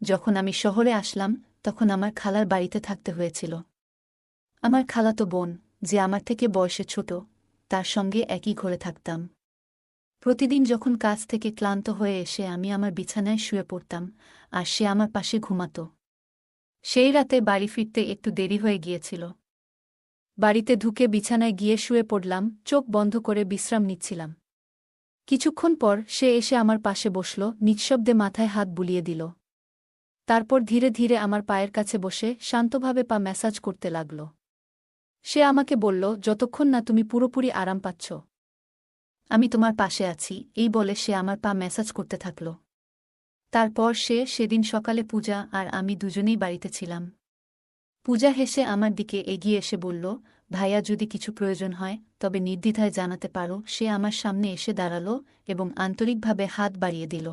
যখন আমি শহরে আসলাম তখন আমার খালার বাড়িতে থাকতে হয়েছিল। আমার খালাতো বোন, যে আমার থেকে বয়সে ছোট, তার সঙ্গে একই ঘরে থাকতাম। প্রতিদিন যখন কাজ থেকে ক্লান্ত হয়ে এসে আমি আমার বিছানায় শুয়ে পড়তাম, আর সে আমার পাশে ঘুমাত। সেই রাতে বাড়ি ফিরতে একটু দেরি হয়ে গিয়েছিল। বাড়িতে ঢুকে বিছানায় গিয়ে শুয়ে পড়লাম, চোখ বন্ধ করে বিশ্রাম নিচ্ছিলাম। কিছুক্ষণ পর সে এসে আমার পাশে বসল, নিঃশব্দে মাথায় হাত বুলিয়ে দিল। তারপর ধীরে ধীরে আমার পায়ের কাছে বসে শান্তভাবে পা ম্যাসাজ করতে লাগল। সে আমাকে বলল, যতক্ষণ না তুমি পুরোপুরি আরাম পাচ্ছ, আমি তোমার পাশে আছি, এই বলে সে আমার পা ম্যাসাজ করতে থাকল। তারপর সেদিন সকালে পূজা আর আমি দুজনেই বাড়িতে ছিলাম। পূজা হেসে আমার দিকে এগিয়ে এসে বলল, ভাইয়া, যদি কিছু প্রয়োজন হয় তবে নির্দ্বিধায় জানাতে পারো। সে আমার সামনে এসে দাঁড়াল এবং আন্তরিকভাবে হাত বাড়িয়ে দিল।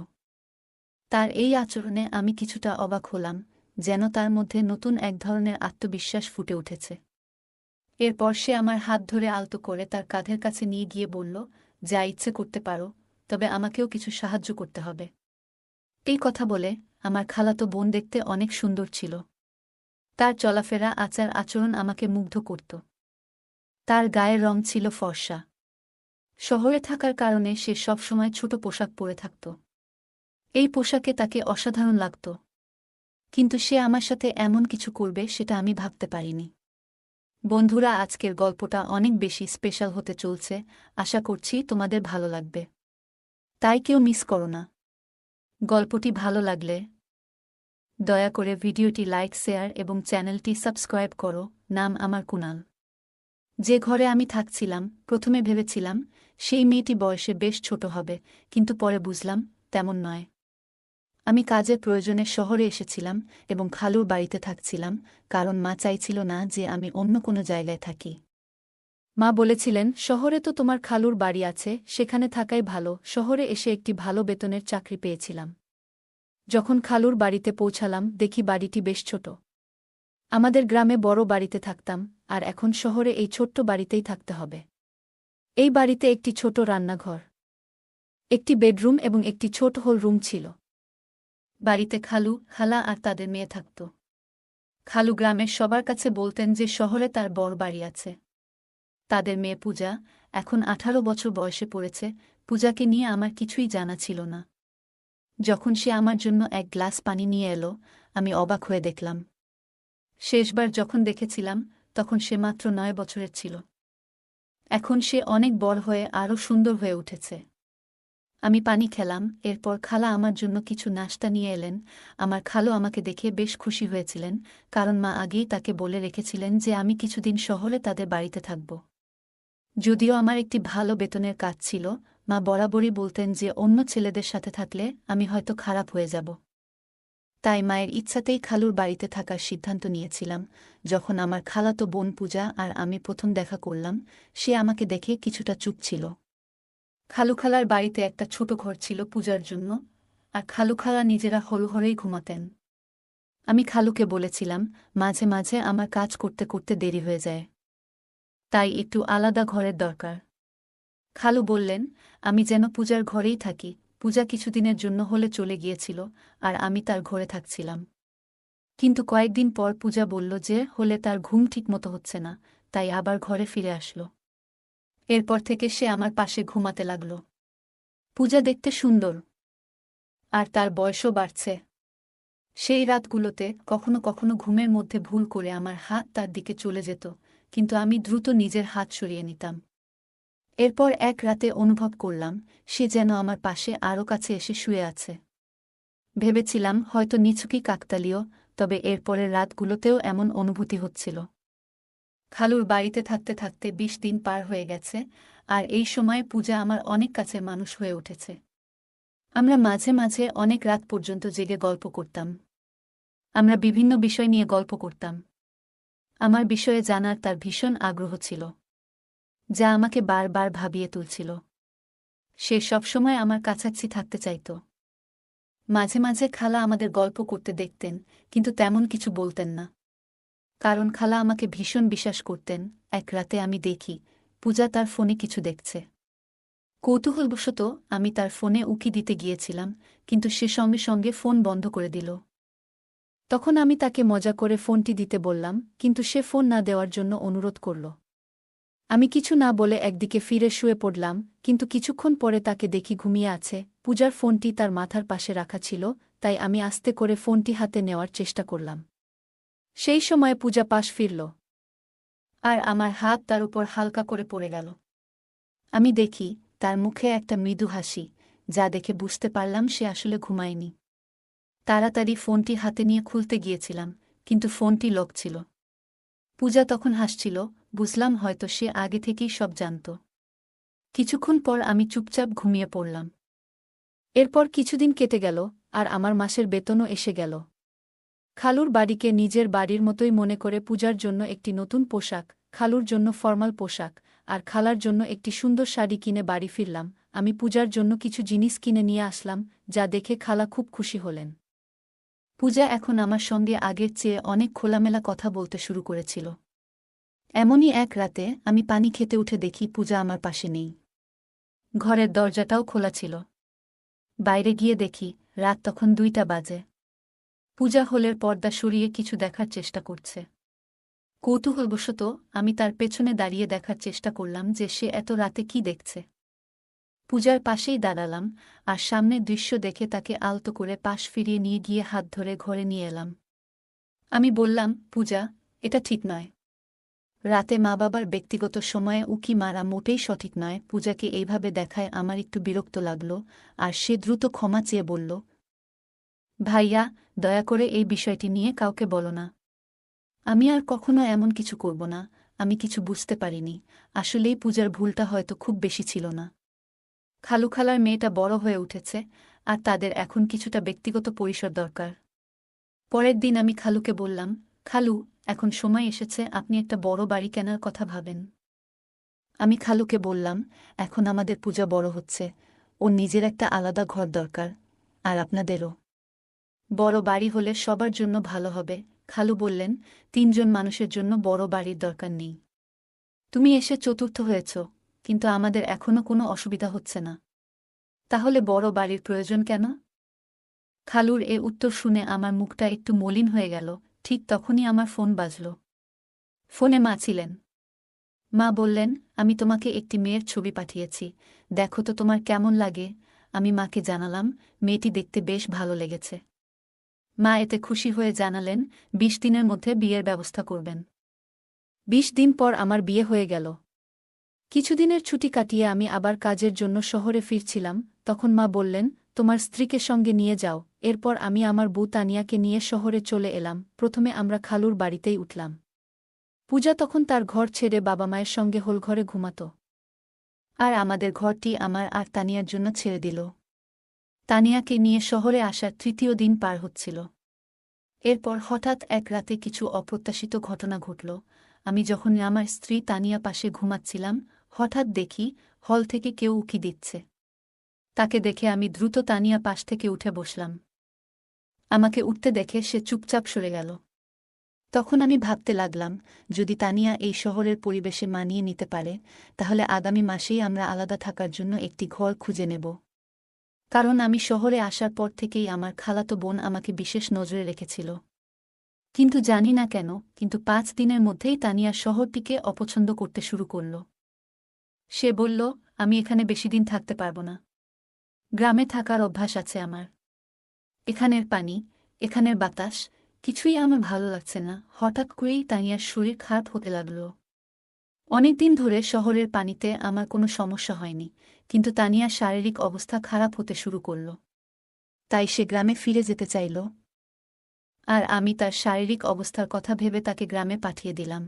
তার এই আচরণে আমি কিছুটা অবাক হলাম, যেন তার মধ্যে নতুন এক ধরনের আত্মবিশ্বাস ফুটে উঠেছে। এরপর সে আমার হাত ধরে আলতো করে তার কাঁধের কাছে নিয়ে গিয়ে বলল, যা ইচ্ছে করতে পারো, তবে আমাকেও কিছু সাহায্য করতে হবে। এই কথা বলে আমার খালাতো বোন দেখতে অনেক সুন্দর ছিল। তার চলাফেরা, আচার আচরণ আমাকে মুগ্ধ করত। তার গায়ের রং ছিল ফর্সা। শহরে থাকার কারণে সে সবসময় ছোট পোশাক পরে থাকত। এই পোশাকে তাকে অসাধারণ লাগত, কিন্তু সে আমার সাথে এমন কিছু করবে সেটা আমি ভাবতে পারিনি। বন্ধুরা, আজকের গল্পটা অনেক বেশি স্পেশাল হতে চলছে। আশা করছি তোমাদের ভালো লাগবে, তাই কেউ মিস করো না। গল্পটি ভালো লাগলে দয়া করে ভিডিওটি লাইক, শেয়ার এবং চ্যানেলটি সাবস্ক্রাইব করো। নাম আমার কুনাল। যে ঘরে আমি থাকছিলাম, প্রথমে ভেবেছিলাম সেই মেয়েটি বয়সে বেশ ছোট হবে, কিন্তু পরে বুঝলাম তেমন নয়। আমি কাজের প্রয়োজনে শহরে এসেছিলাম এবং খালুর বাড়িতে থাকছিলাম, কারণ মা চাইছিল না যে আমি অন্য কোনো জায়গায় থাকি। মা বলেছিলেন, শহরে তো তোমার খালুর বাড়ি আছে, সেখানে থাকাই ভালো। শহরে এসে একটি ভালো বেতনের চাকরি পেয়েছিলাম। যখন খালুর বাড়িতে পৌঁছালাম, দেখি বাড়িটি বেশ ছোট। আমাদের গ্রামে বড় বাড়িতে থাকতাম, আর এখন শহরে এই ছোট্ট বাড়িতেই থাকতে হবে। এই বাড়িতে একটি ছোট রান্নাঘর, একটি বেডরুম এবং একটি ছোট হল রুম ছিল। বাড়িতে খালু, খালা আর তাদের মেয়ে থাকত। খালু গ্রামের সবার কাছে বলতেন যে শহরে তার বড় বাড়ি আছে। তাদের মেয়ে পূজা এখন 18 বছর বয়সে পড়েছে। পূজাকে নিয়ে আমার কিছুই জানা ছিল না। যখন সে আমার জন্য এক গ্লাস পানি নিয়ে এলো, আমি অবাক হয়ে দেখলাম। শেষবার যখন দেখেছিলাম তখন সে মাত্র 9 বছরের ছিল। এখন সে অনেক বড় হয়ে আরও সুন্দর হয়ে উঠেছে। আমি পানি খেলাম, এরপর খালা আমার জন্য কিছু নাশতা নিয়ে এলেন। আমার খালু আমাকে দেখে বেশ খুশি হয়েছিলেন, কারণ মা আগেই তাকে বলে রেখেছিলেন যে আমি কিছুদিন শহরে তাদের বাড়িতে থাকব। যদিও আমার একটি ভালো বেতনের কাজ ছিল, মা বরাবরই বলতেন যে অন্য ছেলেদের সাথে থাকলে আমি হয়তো খারাপ হয়ে যাব। তাই মায়ের ইচ্ছাতেই খালুর বাড়িতে থাকার সিদ্ধান্ত নিয়েছিলাম। যখন আমার খালাতো বোন পূজা আর আমি প্রথম দেখা করলাম, সে আমাকে দেখে কিছুটা চুপ ছিল। খালুখালার বাড়িতে একটা ছোট ঘর ছিল পূজার জন্য, আর খালুখালা নিজেরা হলঘরেই ঘুমাতেন। আমি খালুকে বলেছিলাম, মাঝে মাঝে আমার কাজ করতে করতে দেরি হয়ে যায়, তাই একটু আলাদা ঘরের দরকার। খালু বললেন, আমি যেন পূজার ঘরেই থাকি। পূজা কিছুদিনের জন্য হলে চলে গিয়েছিল, আর আমি তার ঘরে থাকছিলাম। কিন্তু কয়েকদিন পর পূজা বলল যে হলে তার ঘুম ঠিকমতো হচ্ছে না, তাই আবার ঘরে ফিরে আসলো। এরপর থেকে সে আমার পাশে ঘুমাতে লাগল। পূজা দেখতে সুন্দর, আর তার বয়সও বাড়ছে। সেই রাতগুলোতে কখনো কখনো ঘুমের মধ্যে ভুল করে আমার হাত তার দিকে চলে যেত, কিন্তু আমি দ্রুত নিজের হাত সরিয়ে নিতাম। এরপর এক রাতে অনুভব করলাম সে যেন আমার পাশে আরও কাছে এসে শুয়ে আছে। ভেবেছিলাম হয়তো নিছকই কাকতালীয়, তবে এরপরের রাতগুলোতেও এমন অনুভূতি হচ্ছিল। খালুর বাড়িতে থাকতে থাকতে 20 দিন পার হয়ে গেছে, আর এই সময়ে পূজা আমার অনেক কাছের মানুষ হয়ে উঠেছে। আমরা মাঝে মাঝে অনেক রাত পর্যন্ত জেগে গল্প করতাম। আমরা বিভিন্ন বিষয় নিয়ে গল্প করতাম। আমার বিষয়ে জানার তার ভীষণ আগ্রহ ছিল, যা আমাকে বারবার ভাবিয়ে তুলছিল। সে সবসময় আমার কাছাকাছি থাকতে চাইত। মাঝে মাঝে খালা আমাদের গল্প করতে দেখতেন, কিন্তু তেমন কিছু বলতেন না, কারণ খালা আমাকে ভীষণ বিশ্বাস করতেন। এক রাতে আমি দেখি পূজা তার ফোনে কিছু দেখছে। কৌতূহলবশত আমি তার ফোনে উকি দিতে গিয়েছিলাম, কিন্তু সে সঙ্গে সঙ্গে ফোন বন্ধ করে দিল। তখন আমি তাকে মজা করে ফোনটি দিতে বললাম, কিন্তু সে ফোন না দেওয়ার জন্য অনুরোধ করল। আমি কিছু না বলে একদিকে ফিরে শুয়ে পড়লাম, কিন্তু কিছুক্ষণ পরে তাকে দেখি ঘুমিয়ে আছে। পূজার ফোনটি তার মাথার পাশে রাখা ছিল, তাই আমি আস্তে করে ফোনটি হাতে নেওয়ার চেষ্টা করলাম। সেই সময় পূজা পাশ ফিরল, আর আমার হাত তার উপর হালকা করে পড়ে গেল। আমি দেখি তার মুখে একটা মৃদু হাসি, যা দেখে বুঝতে পারলাম সে আসলে ঘুমায়নি। তাড়াতাড়ি ফোনটি হাতে নিয়ে খুলতে গিয়েছিলাম, কিন্তু ফোনটি লক ছিল। পূজা তখন হাসছিল, বুঝলাম হয়তো সে আগে থেকেই সব জানত। কিছুক্ষণ পর আমি চুপচাপ ঘুমিয়ে পড়লাম। এরপর কিছুদিন কেটে গেল, আর আমার মাসের বেতনও এসে গেল। খালুর বাড়িকে নিজের বাড়ির মতোই মনে করে পূজার জন্য একটি নতুন পোশাক, খালুর জন্য ফরমাল পোশাক, আর খালার জন্য একটি সুন্দর শাড়ি কিনে বাড়ি ফিরলাম। আমি পূজার জন্য কিছু জিনিস কিনে নিয়ে আসলাম, যা দেখে খালা খুব খুশি হলেন। পূজা এখন আমার সঙ্গে আগের চেয়ে অনেক খোলামেলা কথা বলতে শুরু করেছিল। এমনই এক রাতে আমি পানি খেতে উঠে দেখি পূজা আমার পাশে নেই। ঘরের দরজাটাও খোলা ছিল। বাইরে গিয়ে দেখি রাত তখন 2টা বাজে। পূজা হলের পর্দা সরিয়ে কিছু দেখার চেষ্টা করছে। কৌতূহলবশত আমি তার পেছনে দাঁড়িয়ে দেখার চেষ্টা করলাম যে সে এত রাতে কি দেখছে। পূজার পাশেই দাঁড়ালাম, আর সামনের দৃশ্য দেখে তাকে আলতো করে পাশ ফিরিয়ে নিয়ে গিয়ে হাত ধরে ঘরে নিয়ে এলাম। আমি বললাম, পূজা, এটা ঠিক নয়। রাতে মা বাবার ব্যক্তিগত সময়ে উকি মারা মোটেই সঠিক নয়। পূজাকে এইভাবে দেখায় আমার একটু বিরক্ত লাগল, আর সে দ্রুত ক্ষমা চেয়ে বলল, ভাইয়া, দয়া করে এই বিষয়টি নিয়ে কাউকে বলো না। আমি আর কখনো এমন কিছু করব না। আমি কিছু বুঝতে পারিনি। আসলেই পূজার ভুলটা হয়তো খুব বেশি ছিল না। খালু খালার মেয়েটা বড় হয়ে উঠেছে, আর তাদের এখন কিছুটা ব্যক্তিগত পরিসর দরকার। পরের দিন আমি খালুকে বললাম, খালু, এখন সময় এসেছে আপনি একটা বড় বাড়ি কেনার কথা ভাবেন। আমি খালুকে বললাম, এখন আমাদের পূজা বড় হচ্ছে, ওর নিজের একটা আলাদা ঘর দরকার, আর আপনাদেরও। বড় বাড়ি হলে সবার জন্য ভালো হবে। খালু বললেন, 3জন মানুষের জন্য বড় বাড়ির দরকার নেই। তুমি এসে চতুর্থ হয়েছ, কিন্তু আমাদের এখনো কোনো অসুবিধা হচ্ছে না। তাহলে বড় বাড়ির প্রয়োজন কেন? খালুর এ উত্তর শুনে আমার মুখটা একটু মলিন হয়ে গেল। ঠিক তখনই আমার ফোন বাজল। ফোনে মা ছিলেন। মা বললেন, আমি তোমাকে একটি মেয়ের ছবি পাঠিয়েছি, দেখো তো তোমার কেমন লাগে। আমি মাকে জানালাম, মেয়েটি দেখতে বেশ ভালো লেগেছে। মা এতে খুশি হয়ে জানালেন, 20 দিনের মধ্যে বিয়ের ব্যবস্থা করবেন। 20 দিন পর আমার বিয়ে হয়ে গেল। কিছুদিনের ছুটি কাটিয়ে আমি আবার কাজের জন্য শহরে ফিরছিলাম, তখন মা বললেন, তোমার স্ত্রীকে সঙ্গে নিয়ে যাও। এরপর আমি আমার বউ তানিয়াকে নিয়ে শহরে চলে এলাম। প্রথমে আমরা খালুর বাড়িতেই উঠলাম। পূজা তখন তার ঘর ছেড়ে বাবা মায়ের সঙ্গে হোলঘরে ঘুমাত। আর আমাদের ঘরটি আমার আর তানিয়ার জন্য ছেড়ে দিল। তানিয়াকে নিয়ে শহরে আসার 3য় দিন পার হচ্ছিল। এরপর হঠাৎ এক রাতে কিছু অপ্রত্যাশিত ঘটনা ঘটল। আমি যখন আমার স্ত্রী তানিয়া পাশে ঘুমাচ্ছিলাম, হঠাৎ দেখি হল থেকে কেউ উকি দিচ্ছে। তাকে দেখে আমি দ্রুত তানিয়া পাশ থেকে উঠে বসলাম। আমাকে উঠতে দেখে সে চুপচাপ সরে গেল। তখন আমি ভাবতে লাগলাম, যদি তানিয়া এই শহরের পরিবেশে মানিয়ে নিতে পারে, তাহলে আগামী মাসেই আমরা আলাদা থাকার জন্য একটি ঘর খুঁজে নেব। কারণ আমি শহরে আসার পর থেকেই আমার খালাতো বোন আমাকে বিশেষ নজরে রেখেছিল। কিন্তু জানি না কেন, কিন্তু 5 দিনের মধ্যেই তানিয়া শহরটিকে অপছন্দ করতে শুরু করল। সে বলল, আমি এখানে বেশি দিন থাকতে পারব না। গ্রামে থাকার অভ্যাস আছে আমার। এখানের পানি, এখানের বাতাস, কিছুই আমার ভালো লাগছে না। হঠাৎ করেই তানিয়ার শরীর খারাপ হতে লাগল। অনেকদিন ধরে শহরের পানিতে আমার কোনো সমস্যা হয়নি, কিন্তু তানিয়ার শারীরিক অবস্থা খারাপ হতে শুরু করল। তাই সে গ্রামে ফিরে যেতে চাইল। আর আমি তার শারীরিক অবস্থার কথা ভেবে তাকে গ্রামে পাঠিয়ে দিলাম।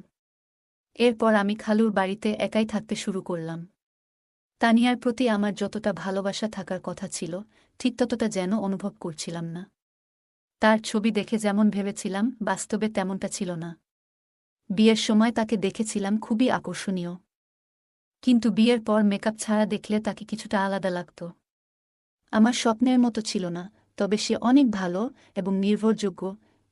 এরপর আমি খালুর বাড়িতে একাই থাকতে শুরু করলাম। তানিয়ার প্রতি আমার যতটা ভালোবাসা থাকার কথা ছিল, ঠিক ততটা যেন অনুভব করছিলাম না। তার ছবি দেখে যেমন ভেবেছিলাম, বাস্তবে তেমনটা ছিল না। বিয়ের সময় তাকে দেখেছিলাম খুবই আকর্ষণীয়, কিন্তু বিয়ের পর মেকআপ ছাড়া দেখলে তাকে কিছুটা আলাদা লাগত। আমার স্বপ্নের মতো ছিল না, তবে সে অনেক ভালো এবং নির্ভরযোগ্য,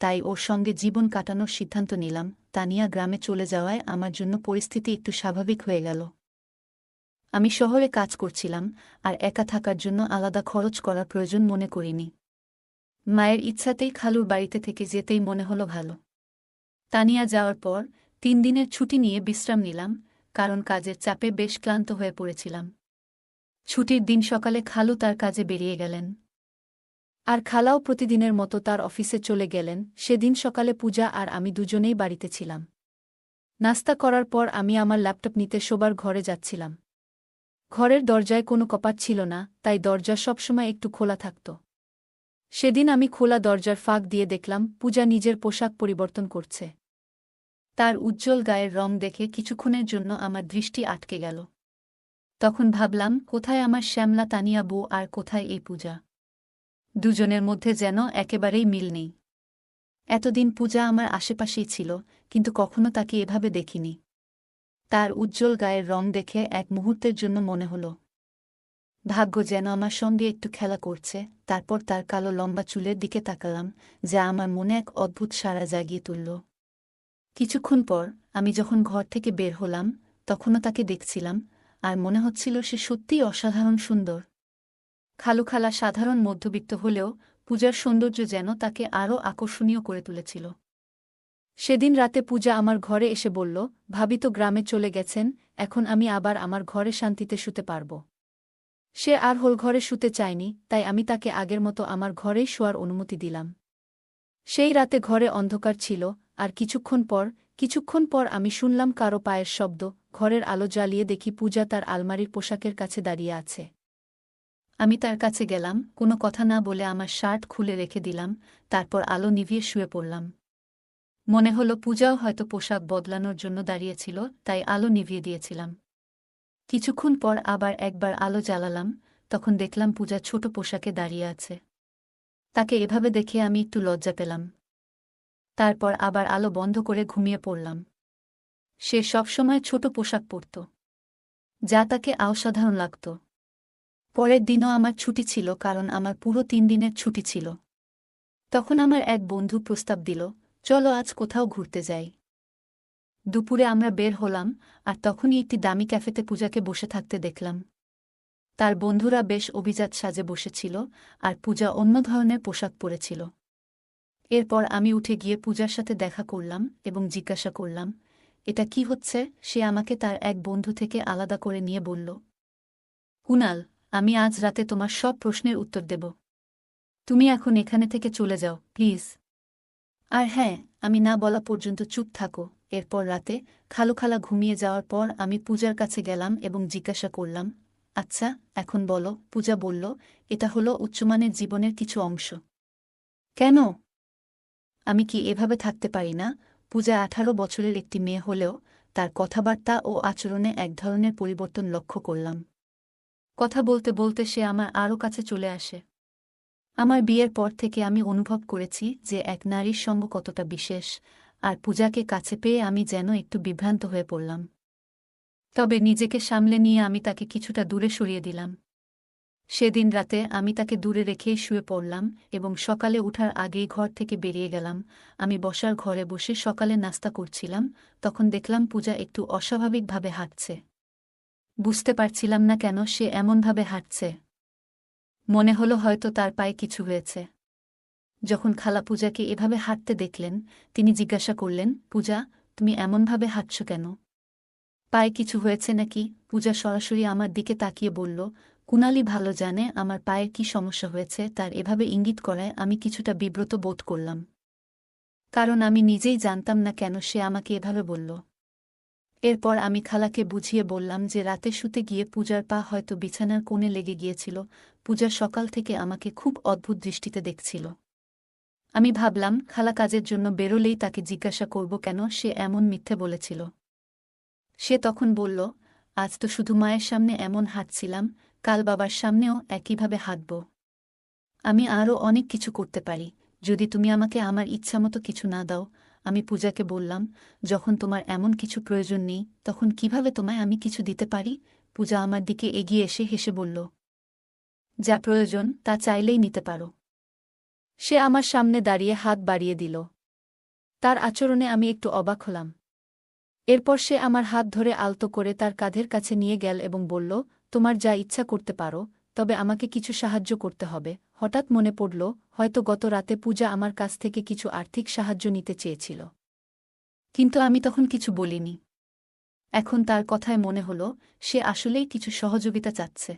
তাই ওর সঙ্গে জীবন কাটানোর সিদ্ধান্ত নিলাম। তানিয়া গ্রামে চলে যাওয়ায় আমার জন্য পরিস্থিতি একটু স্বাভাবিক হয়ে গেল। আমি শহরে কাজ করছিলাম, আর একা থাকার জন্য আলাদা খরচ করার প্রয়োজন মনে করিনি। মায়ের ইচ্ছাতেই খালুর বাড়িতে থেকে যেতেই মনে হলো ভালো। তানিয়া যাওয়ার পর 3 দিনের ছুটি নিয়ে বিশ্রাম নিলাম, কারণ কাজের চাপে বেশ ক্লান্ত হয়ে পড়েছিলাম। ছুটির দিন সকালে খালু তার কাজে বেরিয়ে গেলেন। আর খালাও প্রতিদিনের মতো তার অফিসে চলে গেলেন। সেদিন সকালে পূজা আর আমি দুজনেই বাড়িতে ছিলাম। নাস্তা করার পর আমি আমার ল্যাপটপ নিতে শোবার ঘরে যাচ্ছিলাম। ঘরের দরজায় কোনো কপাট ছিল না, তাই দরজা সবসময় একটু খোলা থাকত। সেদিন আমি খোলা দরজার ফাঁক দিয়ে দেখলাম পূজা নিজের পোশাক পরিবর্তন করছে। তার উজ্জ্বল গায়ের রং দেখে কিছুক্ষণের জন্য আমার দৃষ্টি আটকে গেল। তখন ভাবলাম, কোথায় আমার শ্যামলা তানিয়া বউ আর কোথায় এই পূজা? দুজনের মধ্যে যেন একেবারেই মিল নেই। এতদিন পূজা আমার আশেপাশেই ছিল, কিন্তু কখনো তাকে এভাবে দেখিনি। তার উজ্জ্বল গায়ের রং দেখে এক মুহূর্তের জন্য মনে হল ভাগ্য যেন আমার সঙ্গে একটু খেলা করছে। তারপর তার কালো লম্বা চুলের দিকে তাকালাম, যা আমার মনে এক অদ্ভুত সাড়া জাগিয়ে তুলল। কিছুক্ষণ পর আমি যখন ঘর থেকে বের হলাম, তখনও তাকে দেখছিলাম, আর মনে হচ্ছিল সে সত্যিই অসাধারণ সুন্দর। খালুখালা সাধারণ মধ্যবিত্ত হলেও পূজার সৌন্দর্য যেন তাকে আরও আকর্ষণীয় করে তুলেছিল। সেদিন রাতে পূজা আমার ঘরে এসে বলল, ভাবি তো গ্রামে চলে গেছেন, এখন আমি আবার আমার ঘরে শান্তিতে শুতে পারব। সে আর হোল ঘরে শুতে চায়নি, তাই আমি তাকে আগের মতো আমার ঘরেই শোয়ার অনুমতি দিলাম। সেই রাতে ঘরে অন্ধকার ছিল, আর কিছুক্ষণ পর আমি শুনলাম কারো পায়ের শব্দ। ঘরের আলো জ্বালিয়ে দেখি পূজা তার আলমারির পোশাকের কাছে দাঁড়িয়ে আছে। আমি তার কাছে গেলাম, কোনো কথা না বলে আমার শার্ট খুলে রেখে দিলাম, তারপর আলো নিভিয়ে শুয়ে পড়লাম। মনে হলো পূজাও হয়তো পোশাক বদলানোর জন্য দাঁড়িয়েছিল, তাই আলো নিভিয়ে দিয়েছিলাম। কিছুক্ষণ পর আবার একবার আলো জ্বালালাম, তখন দেখলাম পূজা ছোট পোশাকে দাঁড়িয়ে আছে। তাকে এভাবে দেখে আমি একটু লজ্জা পেলাম। তারপর আবার আলো বন্ধ করে ঘুমিয়ে পড়লাম। সে সবসময় ছোট পোশাক পরত, যা তাকে অসাধারণ লাগত। পরের দিনও আমার ছুটি ছিল, কারণ আমার পুরো 3 দিনের ছুটি ছিল। তখন আমার এক বন্ধু প্রস্তাব দিল, চলো আজ কোথাও ঘুরতে যাই। দুপুরে আমরা বের হলাম, আর তখনই একটি দামি ক্যাফেতে পূজাকে বসে থাকতে দেখলাম। তার বন্ধুরা বেশ অভিজাত সাজে বসেছিল, আর পূজা অন্য ধরনের পোশাক পরেছিল। এরপর আমি উঠে গিয়ে পূজার সাথে দেখা করলাম এবং জিজ্ঞাসা করলাম, এটা কি হচ্ছে? সে আমাকে তার এক বন্ধু থেকে আলাদা করে নিয়ে বলল, কুনাল, আমি আজ রাতে তোমার সব প্রশ্নের উত্তর দেব। তুমি এখন এখানে থেকে চলে যাও, প্লিজ। আর হ্যাঁ, আমি না বলা পর্যন্ত চুপ থাকো। এরপর রাতে খালুখালা ঘুমিয়ে যাওয়ার পর আমি পূজার কাছে গেলাম এবং জিজ্ঞাসা করলাম, আচ্ছা, এখন বলো। পূজা বলল, এটা হলো উচ্চমানের জীবনের কিছু অংশ। কেন? আমি কি এভাবে থাকতে পারি না? পূজা 18 বছরের একটি মেয়ে হলেও তার কথাবার্তা ও আচরণে এক ধরনের পরিবর্তন লক্ষ্য করলাম। কথা বলতে বলতে সে আমার আরও কাছে চলে আসে। আমার বিয়ের পর থেকে আমি অনুভব করেছি যে এক নারীর সঙ্গ কতটা বিশেষ, আর পূজাকে কাছে পেয়ে আমি যেন একটু বিভ্রান্ত হয়ে পড়লাম। তবে নিজেকে সামলে নিয়ে আমি তাকে কিছুটা দূরে সরিয়ে দিলাম। সেদিন রাতে আমি তাকে দূরে রেখেই শুয়ে পড়লাম এবং সকালে উঠার আগেই ঘর থেকে বেরিয়ে গেলাম। আমি বসার ঘরে বসে সকালে নাস্তা করছিলাম, তখন দেখলাম পূজা একটু অস্বাভাবিকভাবে হাঁটছে। বুঝতে পারছিলাম না কেন সে এমনভাবে হাঁটছে। মনে হলো হয়তো তার পায়ে কিছু হয়েছে। যখন খালা পূজাকে এভাবে হাঁটতে দেখলেন, তিনি জিজ্ঞাসা করলেন, পূজা, তুমি এমনভাবে হাঁটছ কেন? পায়ে কিছু হয়েছে নাকি? পূজা সরাসরি আমার দিকে তাকিয়ে বলল, কুনালি ভালো জানে আমার পায়ের কি সমস্যা হয়েছে। তার এভাবে ইঙ্গিত করায় আমি কিছুটা বিব্রত বোধ করলাম, কারণ আমি নিজেই জানতাম না কেন সে আমাকে এভাবে বলল। এরপর আমি খালাকে বুঝিয়ে বললাম যে রাতে শুতে গিয়ে পূজার পা হয়তো বিছানার কোণে লেগে গিয়েছিল। পূজা সকাল থেকে আমাকে খুব অদ্ভুত দৃষ্টিতে দেখছিল। আমি ভাবলাম, খালা কাজের জন্য বেরোলেই তাকে জিজ্ঞাসা করব কেন সে এমন মিথ্যে বলেছিল। সে তখন বলল, আজ তো শুধু মায়ের সামনে এমন হাঁটছিলাম, কাল বাবার সামনেও একইভাবে হাঁটব। আমি আরও অনেক কিছু করতে পারি, যদি তুমি আমাকে আমার ইচ্ছামতো কিছু না দাও। আমি পূজাকে বললাম, যখন তোমার এমন কিছু প্রয়োজন নেই, তখন কিভাবে তোমায় আমি কিছু দিতে পারি? পূজা আমার দিকে এগিয়ে এসে হেসে বলল, যা প্রয়োজন তা চাইলেই নিতে পারো। সে আমার সামনে দাঁড়িয়ে হাত বাড়িয়ে দিল। তার আচরণে আমি একটু অবাক হলাম। এরপর সে আমার হাত ধরে আলতো করে তার কাঁধের কাছে নিয়ে গেল এবং বলল, তোমার যা ইচ্ছা করতে পারো, তবে আমাকে কিছু সাহায্য করতে হবে। হঠাৎ মনে পড়ল হয়তো গত রাতে পূজা আমার কাছ থেকে কিছু আর্থিক সাহায্য নিতে চেয়েছিল। কিন্তু আমি তখন কিছু বলিনি। এখন তার কথায় মনে হল সে আসলেই কিছু সহযোগিতা চাচ্ছে।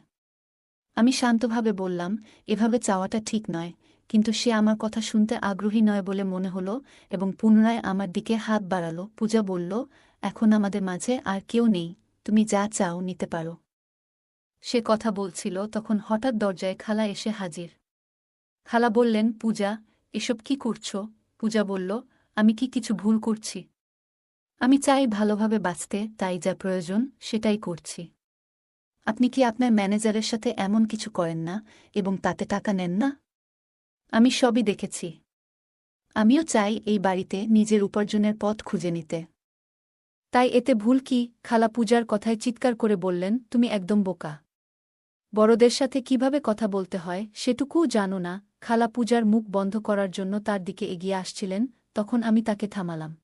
আমি শান্তভাবে বললাম, এভাবে চাওয়াটা ঠিক নয়, কিন্তু সে আমার কথা শুনতে আগ্রহী নয় বলে মনে হল এবং পুনরায় আমার দিকে হাত বাড়াল। পূজা বলল, এখন আমাদের মাঝে আর কেউ নেই, তুমি যা চাও নিতে পারো। সে কথা বলছিল তখন হঠাৎ দরজায় খালা এসে হাজির। খালা বললেন, পূজা, এসব কি করছ? পূজা বলল, আমি কি কিছু ভুল করছি? আমি চাই ভালোভাবে বাঁচতে, তাই যা প্রয়োজন সেটাই করছি। আপনি কি আপনার ম্যানেজারের সাথে এমন কিছু করেন না এবং তাতে টাকা নেন না? আমি সবই দেখেছি। আমিও চাই এই বাড়িতে নিজের উপার্জনের পথ খুঁজে নিতে। তাই এতে ভুল কি? খালা পূজার কথায় চিৎকার করে বললেন, তুমি একদম বোকা। বড়দের সাথে কিভাবে কথা বলতে হয় সেটুকুও জানো না। খালা পূজার মুখ বন্ধ করার জন্য তার দিকে এগিয়ে আসছিলেন, তখন আমি তাকে থামালাম।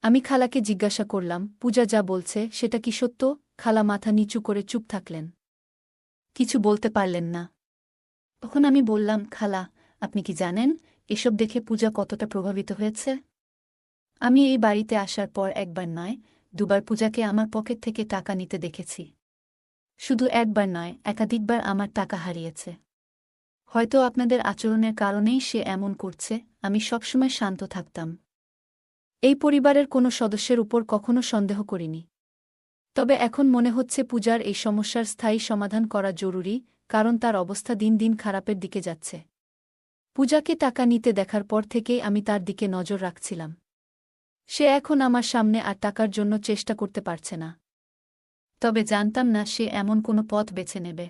আমি খালাকে জিজ্ঞাসা করলাম, পূজা যা বলছে সেটা কি সত্য? খালা মাথা নিচু করে চুপ থাকলেন। কিছু বলতে পারলেন না। তখন আমি বললাম, খালা, আপনি কি জানেন এসব দেখে পূজা কতটা প্রভাবিত হয়েছে? আমি এই বাড়িতে আসার পর একবার নয়, দুবার পূজাকে আমার পকেট থেকে টাকা নিতে দেখেছি। শুধু একবার নয়, একাধিকবার আমার টাকা হারিয়েছে। হয়তো আপনাদের আচরণের কারণেই সে এমন করছে। আমি সবসময় শান্ত থাকতাম। এই পরিবারের কোনো সদস্যের উপর কখনো সন্দেহ করিনি। তবে এখন মনে হচ্ছে পূজার এই সমস্যার স্থায়ী সমাধান করা জরুরি, কারণ তার অবস্থা দিন দিন খারাপের দিকে যাচ্ছে। পূজাকে টাকা নিতে দেখার পর থেকেই আমি তার দিকে নজর রাখছিলাম। সে এখন আমার সামনে আর টাকার জন্য চেষ্টা করতে পারছে না। তবে জানতাম না সে এমন কোনো পথ বেছে নেবে।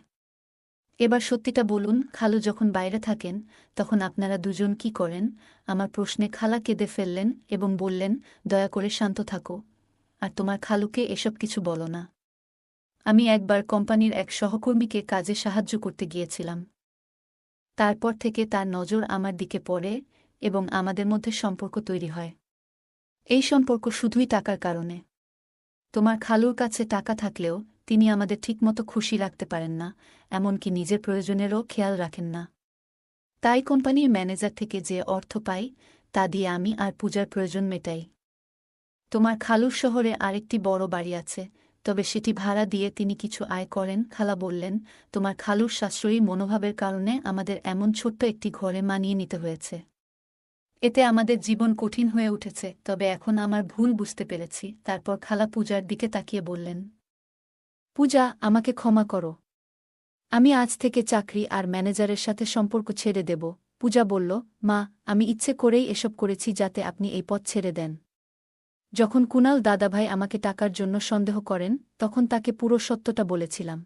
এবার সত্যিটা বলুন, খালু যখন বাইরে থাকেন তখন আপনারা দুজন কি করেন? আমার প্রশ্নে খালা কেঁদে ফেললেন এবং বললেন, দয়া করে শান্ত থাকো, আর তোমার খালুকে এসব কিছু বলো না। আমি একবার কোম্পানির এক সহকর্মীকে কাজে সাহায্য করতে গিয়েছিলাম। তারপর থেকে তার নজর আমার দিকে পড়ে এবং আমাদের মধ্যে সম্পর্ক তৈরি হয়। এই সম্পর্ক শুধুই টাকার কারণে। তোমার খালুর কাছে টাকা থাকলেও তিনি আমাদের ঠিকমতো খুশি রাখতে পারেন না, এমনকি নিজের প্রয়োজনেরও খেয়াল রাখেন না। তাই কোম্পানির ম্যানেজার থেকে যে অর্থ পাই তা দিয়ে আমি আর পূজার প্রয়োজন মেটাই। তোমার খালুর শহরে আরেকটি বড় বাড়ি আছে, তবে সেটি ভাড়া দিয়ে তিনি কিছু আয় করেন। খালা বললেন, তোমার খালুর সাশ্রয়ী মনোভাবের কারণে আমাদের এমন ছোট্ট একটি ঘরে মানিয়ে নিতে হয়েছে। এতে আমাদের জীবন কঠিন হয়ে উঠেছে, তবে এখন আমার ভুল বুঝতে পেরেছি। তারপর খালা পূজার দিকে তাকিয়ে বললেন, পূজা, আমাকে ক্ষমা করো। আমি আজ থেকে চাকরি আর ম্যানেজারের সাথে সম্পর্ক ছেড়ে দেব। পূজা বলল, মা, আমি ইচ্ছে করেই এসব করেছি যাতে আপনি এই পথ ছেড়ে দেন। যখন কুনাল দাদাভাই আমাকে টাকার জন্য সন্দেহ করেন তখন তাকে পুরো সত্যটা বলেছিলাম।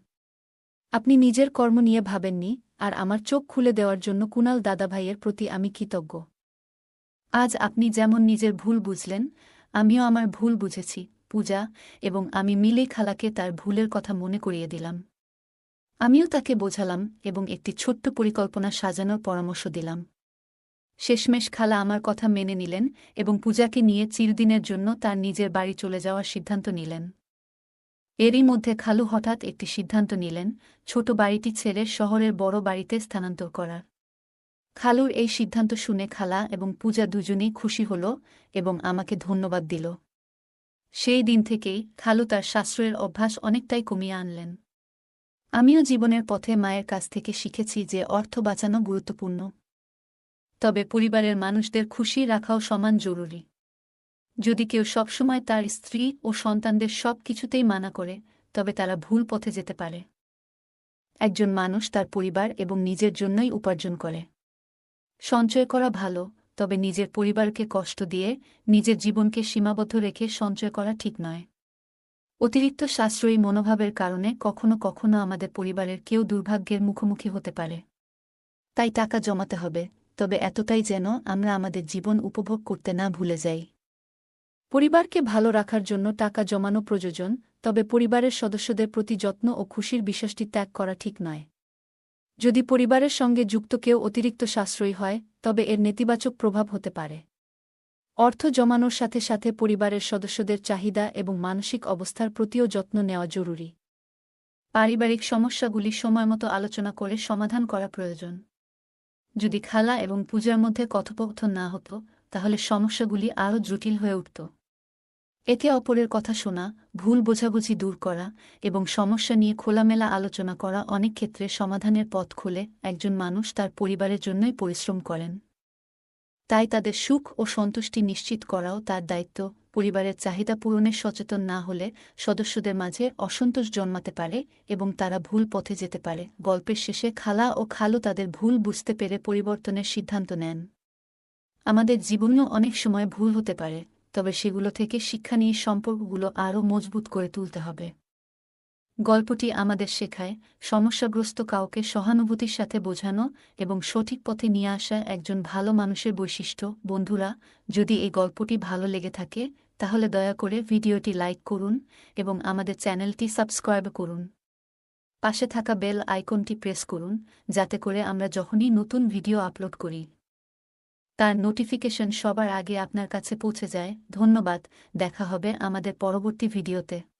আপনি নিজের কর্ম নিয়ে ভাবেননি, আর আমার চোখ খুলে দেওয়ার জন্য কুনাল দাদাভাইয়ের প্রতি আমি কৃতজ্ঞ। আজ আপনি যেমন নিজের ভুল বুঝলেন, আমিও আমার ভুল বুঝেছি, পূজা, এবং আমি মিলেই খালাকে তার ভুলের কথা মনে করিয়ে দিলাম। আমিও তাকে বোঝালাম এবং একটি ছোট্ট পরিকল্পনা সাজানোর পরামর্শ দিলাম। শেষমেশ খালা আমার কথা মেনে নিলেন এবং পূজাকে নিয়ে চিরদিনের জন্য তার নিজের বাড়ি চলে যাওয়ার সিদ্ধান্ত নিলেন। এরই মধ্যে খালু হঠাৎ একটি সিদ্ধান্ত নিলেন, ছোট বাড়িটি ছেড়ে শহরের বড় বাড়িতে স্থানান্তর করার। খালুর এই সিদ্ধান্ত শুনে খালা এবং পূজা দুজনেই খুশি হল এবং আমাকে ধন্যবাদ দিল। সেই দিন থেকেই খালু তার সাশ্রয়ের অভ্যাস অনেকটাই কমিয়ে আনলেন। আমিও জীবনের পথে মায়ের কাছ থেকে শিখেছি যে অর্থ বাঁচানো গুরুত্বপূর্ণ, তবে পরিবারের মানুষদের খুশি রাখাও সমান জরুরি। যদি কেউ সবসময় তার স্ত্রী ও সন্তানদের সব কিছুতেই মানা করে, তবে তারা ভুল পথে যেতে পারে। একজন মানুষ তার পরিবার এবং নিজের জন্যই উপার্জন করে। সঞ্চয় করা ভালো, তবে নিজের পরিবারকে কষ্ট দিয়ে নিজের জীবনকে সীমাবদ্ধ রেখে সঞ্চয় করা ঠিক নয়। অতিরিক্ত সাশ্রয়ী মনোভাবের কারণে কখনো কখনো আমাদের পরিবারের কেউ দুর্ভাগ্যের মুখোমুখি হতে পারে। তাই টাকা জমাতে হবে, তবে এতটাই যেন আমরা আমাদের জীবন উপভোগ করতে না ভুলে যাই। পরিবারকে ভালো রাখার জন্য টাকা জমানো প্রয়োজন, তবে পরিবারের সদস্যদের প্রতি যত্ন ও খুশির বিশ্বাসটি ত্যাগ করা ঠিক নয়। যদি পরিবারের সঙ্গে যুক্ত কেউ অতিরিক্ত সাশ্রয়ী হয়, তবে এর নেতিবাচক প্রভাব হতে পারে। অর্থ জমানোর সাথে সাথে পরিবারের সদস্যদের চাহিদা এবং মানসিক অবস্থার প্রতিও যত্ন নেওয়া জরুরি। পারিবারিক সমস্যাগুলি সময়মতো আলোচনা করে সমাধান করা প্রয়োজন। যদি খালা এবং পূজার মধ্যে কথোপকথন না হতো তাহলে সমস্যাগুলি আরও জটিল হয়ে উঠত। একে অপরের কথা শোনা, ভুল বোঝাবুঝি দূর করা এবং সমস্যা নিয়ে খোলামেলা আলোচনা করা অনেক ক্ষেত্রে সমাধানের পথ খুলে একজন মানুষ তার পরিবারের জন্যই পরিশ্রম করেন। তাই তাদের সুখ ও সন্তুষ্টি নিশ্চিত করাও তার দায়িত্ব। পরিবারের চাহিদা পূরণে সচেতন না হলে সদস্যদের মাঝে অসন্তোষ জন্মাতে পারে এবং তারা ভুল পথে যেতে পারে। গল্পের শেষে খালা ও খালু তাদের ভুল বুঝতে পেরে পরিবর্তনের সিদ্ধান্ত নেন। আমাদের জীবনেও অনেক সময় ভুল হতে পারে, তবে সেগুলো থেকে শিক্ষা নিয়ে সম্পর্কগুলো আরও মজবুত করে তুলতে হবে। গল্পটি আমাদের শেখায় সমস্যাগ্রস্ত কাউকে সহানুভূতির সাথে বোঝানো এবং সঠিক পথে নিয়ে আসা একজন ভালো মানুষের বৈশিষ্ট্য। বন্ধুরা, যদি এই গল্পটি ভালো লেগে থাকে তাহলে দয়া করে ভিডিওটি লাইক করুন এবং আমাদের চ্যানেলটি সাবস্ক্রাইব করুন। পাশে থাকা বেল আইকনটি প্রেস করুন যাতে করে আমরা যখনই নতুন ভিডিও আপলোড করি তার নোটিফিকেশন সবার আগে আপনার কাছে পৌঁছে যায়। ধন্যবাদ, দেখা হবে আমাদের পরবর্তী ভিডিওতে।